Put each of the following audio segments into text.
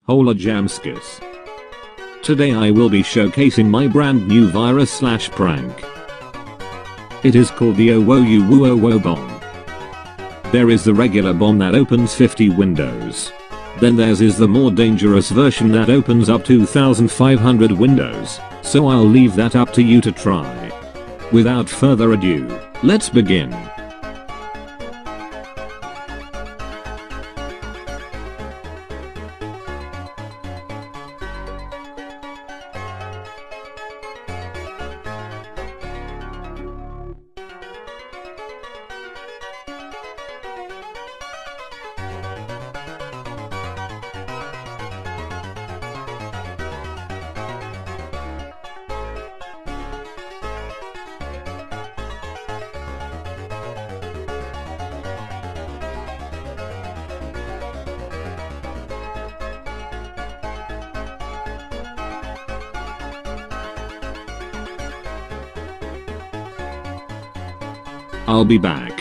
Hola Jamskis. Today I will be showcasing my brand new virus/prank. It is called the OwO bomb. There is the regular bomb that opens 50 windows. Then theirs is the more dangerous version that opens up 2,500 windows, so I'll leave that up to you to try. Without further ado, let's begin. I'll be back.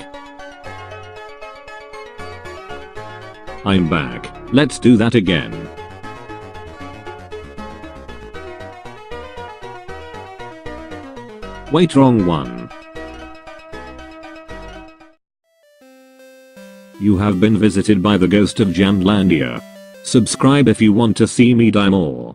I'm back. Let's do that again. Wait, wrong one. You have been visited by the ghost of Jamlandia. Subscribe if you want to see me die more.